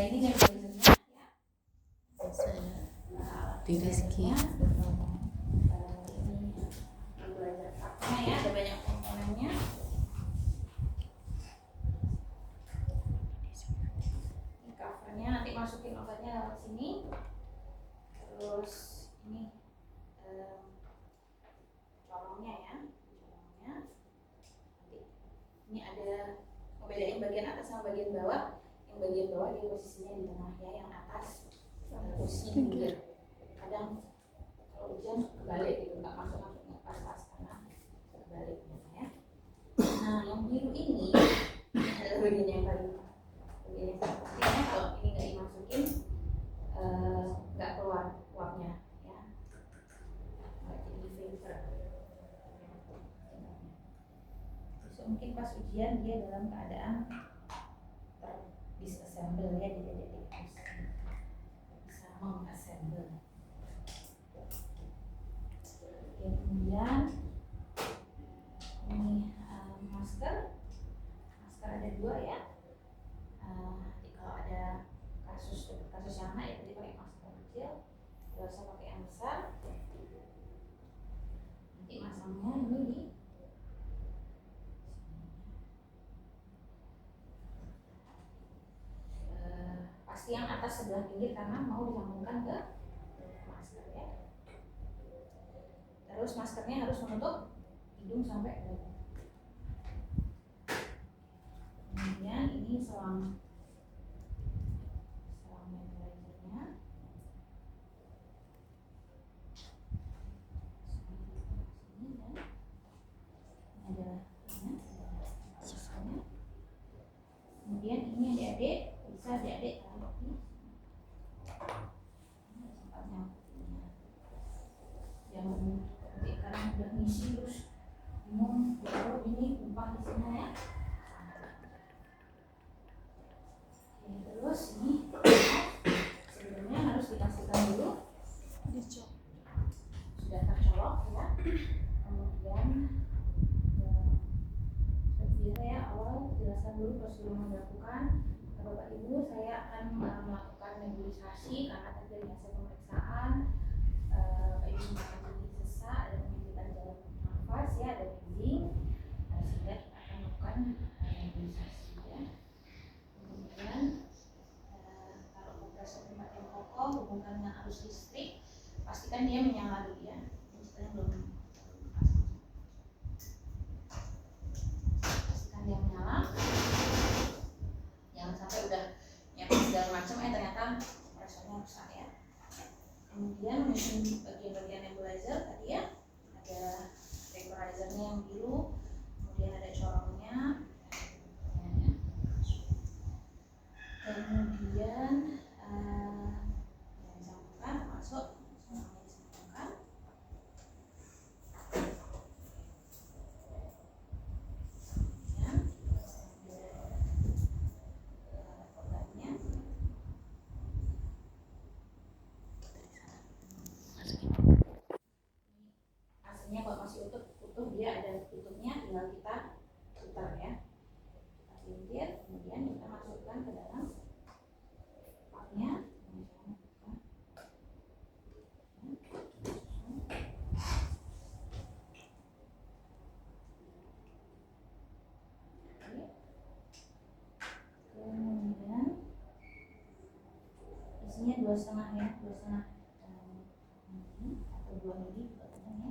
ini nebulizernya ya. Di Rizky. Ini nebulizer cupnya ya, ada banyak komponennya. Ini covernya, nanti masukin obatnya lewat sini. Terus ini colongnya ya, colongnya. Nanti ini ada membedain bagian atas sama bagian bawah. Yang bagian bawah dia posisinya di tengah ya, yang atas posisi pinggir. Kadang kalau hujan kebalik gitu, nggak masuk pas karena kebalik ya. Nah yang biru ini adalah bagian yang paling pentingnya. Kalau ini nggak dimasukin nggak keluar uapnya ya, nggak jadi filter. Terus mungkin pas ujian dia dalam keadaan disassemble ya, jadi bisa mengassemble. Kemudian ini masker ada 2 ya. Jadi kalau ada kasus yang anak ya tadi pakai masker kecil, nggak usah pakai yang besar. Nanti masangnya ini di pasti yang atas sebelah pinggir karena mau disambungkan ke masker ya. Terus maskernya harus menutup hidung sampai ke. Kemudian ini selang nebulizernya. Ini dan ada sisanya. Kemudian ini adik-adik bisa adik-adik taruh di tempatnya. Jangan nanti sekarang udah ngisi terus bingung taruh ini tumpah di sini ya. Oke, terus ini sebelumnya harus dipastikan dulu sudah tercolok ya. Kemudian seperti biasa ya, awal jelaskan dulu prosedur melakukan. Bapak Ibu, saya akan melakukan nebulisasi karena tadi dari hasil pemeriksaan Bapak Ibu mengalami sesak, ada penyempitan jalan nafas ya, ada wheezing, sehingga kita akan melakukan nebulisasi ya. Kemudian taruh kompresor tempat yang kokoh, hubungkan dengan arus listrik, pastikan dia menyala dulu ya. Ini belum pastikan dia menyala. Jangan sampai udah nyaman segala macam ternyata kompresornya rusak ya. Kemudian mesin bagian-bagian nebulizer tadi ya, ada vaporizernya yang biru, kemudian ada corongnya ya. Kemudian yang disambungkan masuk semuanya disambungkan. Aslinya kalau masih utuh dia ada tutupnya, tinggal kita putar ya. Kita lintir, kemudian kita masukkan ke dalam paknya. Kemudian isinya 2,5 ya, 2,5 atau 2 mili juga ya.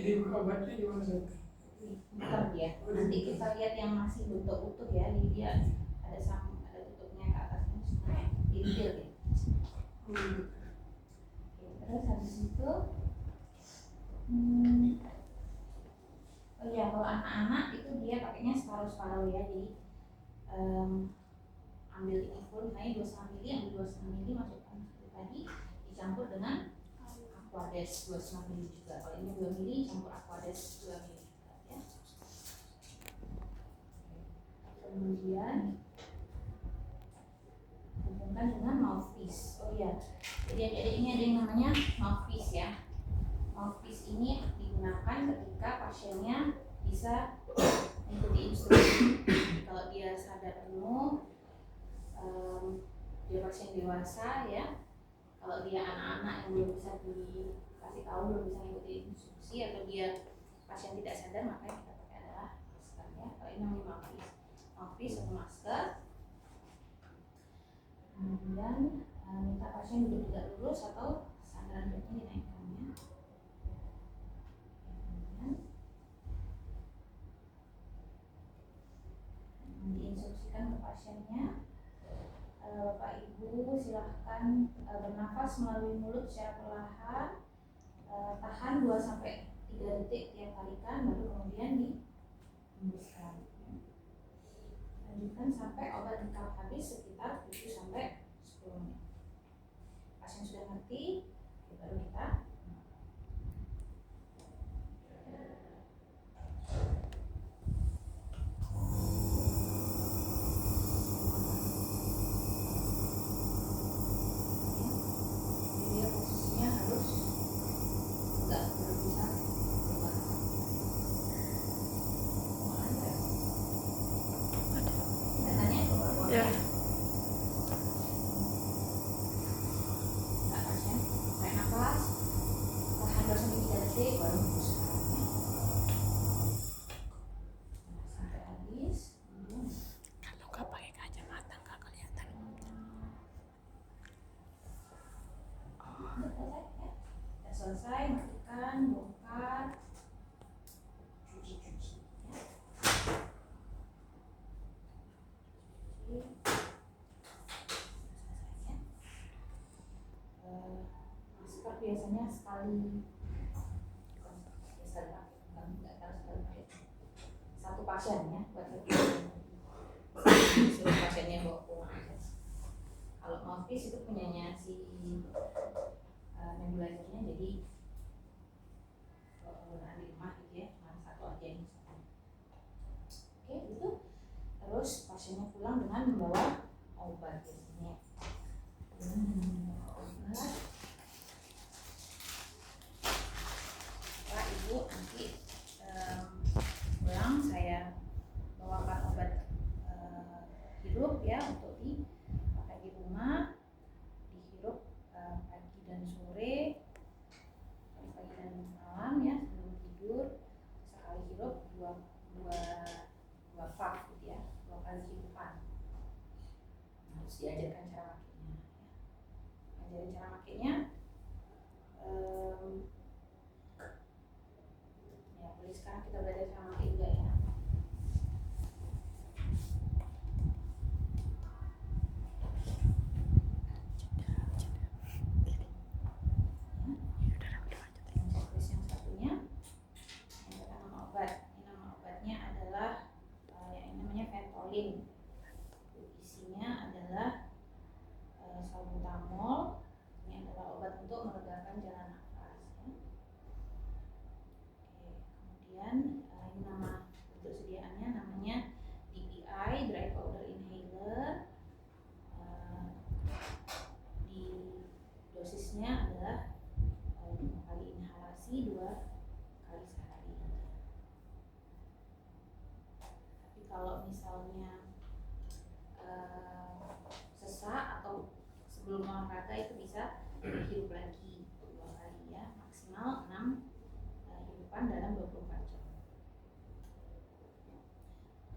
Dibuka obatnya di mana sih? Bukan dia. Nanti kita lihat yang masih bentuk utuh ya, jadi dia ada tutupnya ke atasnya, sebenarnya diintil ya. Terus habis itu, oh ya kalau anak-anak itu dia pakainya separuh-separuh ya, jadi ambil ini full, naik 2,5 mili, ambil 2,5 mili, masukkan seperti tadi, dicampur dengan Aquades 2,5 mili juga. Kalau ini 2 mili, campur Aquades 2 mili juga ya. Kemudian hubungkan dengan mouthpiece. Oh iya, jadi ini ada yang namanya mouthpiece ya. Mouthpiece ini digunakan ketika pasiennya bisa mengikuti instruksi. Kalau dia sadar penuh, dia pasien dewasa ya. Kalau dia anak-anak yang belum bisa dikasih tahu, belum bisa mengikuti instruksi, atau dia pasien tidak sadar, maka yang kita pakai adalah masker ya. Kalau ini namanya mouthpiece atau masker. Kemudian minta pasien duduk tegak lurus atau sandaran badannya dinaikkan ya. Kemudian diinstruksikan ke pasiennya, Bapak Ibu silahkan bernafas melalui mulut secara perlahan, tahan 2-3 detik tiap tarikan, baru kemudian dihembuskan. Lanjutkan sampai obat di cup habis sekitar 7-10 menit. Pasien sudah ngerti, baru kita dia posisinya harus nggak berpisah. Ya. Nggak pasien, tarik nafas, tahan 2-3 detik, baru hembuskan ya. Sampai habis. Kalau nggak pakai kacamata nggak kelihatan. Sudah selesai, matikan, bongkar, cuci ya. Masker biasanya sekali satu pasien ya, buat seluruh pasiennya bawa pulang aja. Kalau mouthpiece itu punyanya si nebulizernya, jadi kalau penggunaan di rumah gitu ya, cuma satu aja ini. Oke, gitu. Terus pasiennya pulang dengan membawa obat biasanya. Pak Ibu nanti pulang saya bawakan obat hirup ya untuk dipakai di rumah, dihirup pagi dan sore, pagi dan malam ya sebelum tidur. Sekali hirup dua puff gitu ya, 2 kali hirupan. Harus diajarkan cara makainya ya. Ajarin cara makainya. Ya boleh sekarang kita belajar cara makai juga ya. Checklist yang satunya, yang pertama nama obat. Ini nama obatnya adalah yang ini namanya Ventolin. Isinya adalah salbutamol. Ini adalah obat untuk melegakan jalan nafas. Ya. Oke, kemudian ini nama untuk sediaannya namanya DPI, Dry Powder Inhaler. Di dosisnya adalah 5 kali inhalasi 2 kali sehari. Tapi kalau misalnya sesak atau sebelum olahraga itu bisa dihirup lagi 2 kali ya, maksimal 6 hirupan dalam 24 jam.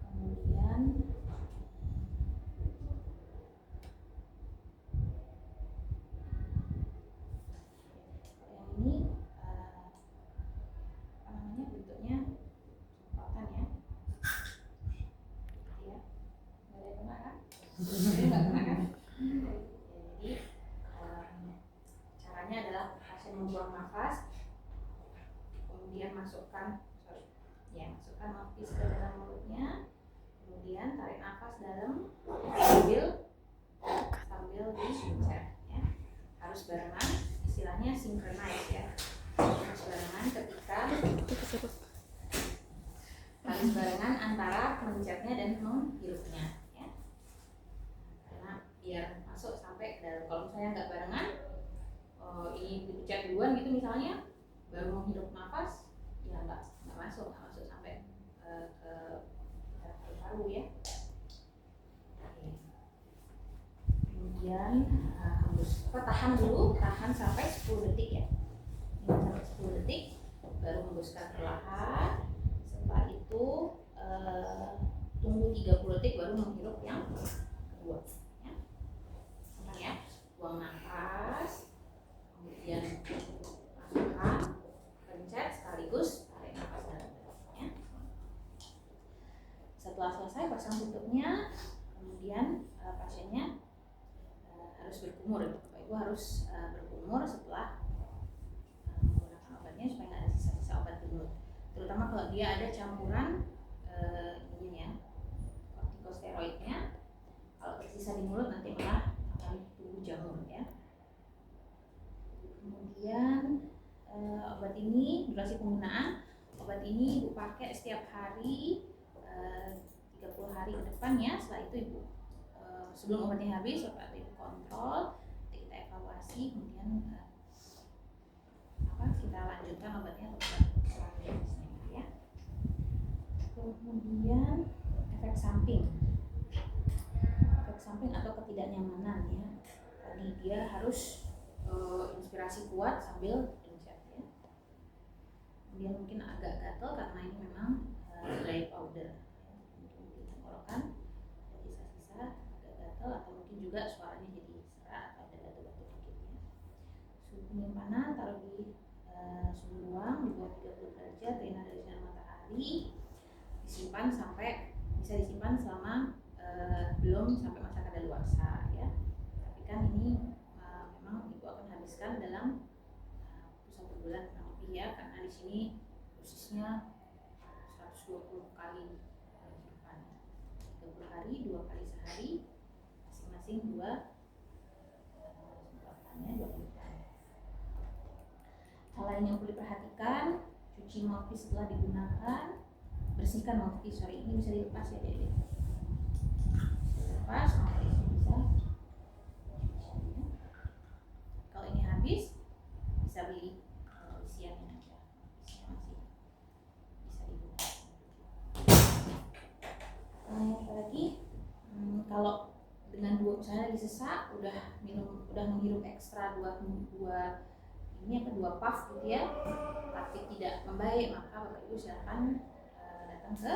Kemudian yang ini apa namanya, bentuknya semprotan ya. Ya, nggak ada yang kena kan? Nggak kena kan? Jadi caranya adalah pasien membuang nafas, kemudian masukkan mouthpiece ke dalam mulutnya, kemudian tarik nafas dalam sambil dipencet ya. Harus barengan, istilahnya synchronize ya. Harus barengan harus barengan antara mencetnya dan menghirupnya ya. Karena biar masuk sampai ke dalam. Kalau misalnya nggak barengan, ini dipencet duluan gitu misalnya, baru menghirup nafas, ya nggak masuk sampai ke disimpan sampai 10 detik ya. Sampai 10 detik, baru hembuskan perlahan. Setelah itu tunggu 30 detik baru menghirup yang kedua. Ya. Ya. Buang nafas, kemudian masukkan, pencet sekaligus tarik nafas dalam-dalam. Ya. Setelah selesai pasang tutupnya, kemudian pasiennya harus berkumur. Bapak Ibu harus berkumur setelah menggunakan obatnya supaya nggak ada sisa-sisa obat di mulut. Terutama kalau dia ada campuran ininya ya, kortikosteroidnya. Kalau tersisa di mulut nanti malah akan tumbuh jamur ya. Kemudian obat ini, durasi penggunaan obat ini Ibu pakai setiap hari 30 hari ke depan ya. Setelah itu Ibu sebelum obatnya habis, waktu itu Ibu kontrol, kita evaluasi, kemudian kita lanjutkan obatnya atau selanjutnya ya. Kemudian efek samping atau ketidaknyamanan ya. Tadi dia harus inspirasi kuat sambil pencet ya. Kemudian mungkin agak gatal karena ini memang dry powder. Mungkin di tenggorokan ada sisa-sisa agak gatal, atau mungkin juga suaranya jadi serak atau ada batu-batu dikit ya. Suhu penyimpanan taruh di suhu ruang di bawah 30 derajat, terhindar dari sinar matahari. Bisa disimpan selama belum sampai masa kadaluarsa ya. Tapi kan ini memang Ibu akan habiskan dalam 1 bulan kurang lebih ya, karena di sini dosisnya 120 kali kehidupan. 30 hari, 2 kali sehari, masing-masing 2 Hal lain yang perlu diperhatikan, cuci mouthpiece setelah digunakan, bersihkan mouthpiece. Ini bisa dilepas ya Dede. Lepas, mouthpiece bisa. Kalau ini habis, bisa beli isiannya aja. Isinya masih bisa digunakan. Apa lagi? Kalau dengan misalnya lagi sesak, udah menghirup ekstra dua puff gitu ya, tapi tidak membaik, maka Bapak Ibu silakan datang ke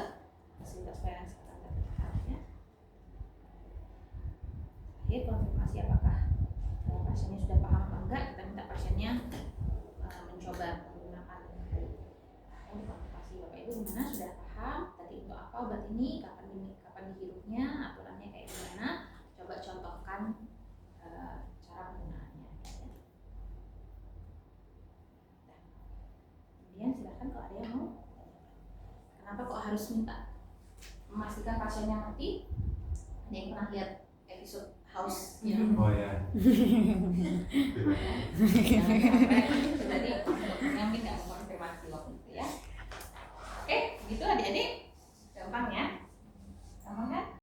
fasilitas pelayanan kesehatan terdekat ya. Oke, konfirmasi apakah pasiennya sudah paham atau enggak, kita minta pasiennya mencoba menggunakan konfirmasi Bapak Ibu gimana, sudah paham tadi untuk apa obat ini, kapan dihirupnya, aturannya kayak gimana, coba contohkan cara penggunaannya ya. Kemudian silakan kalau ada yang mau. Kenapa kok harus minta memastikan pasiennya mati? Ada yang pernah lihat episode House ya? Oh ya. Jangan sampai berarti yang tidak mengonfirmasi waktu itu ya.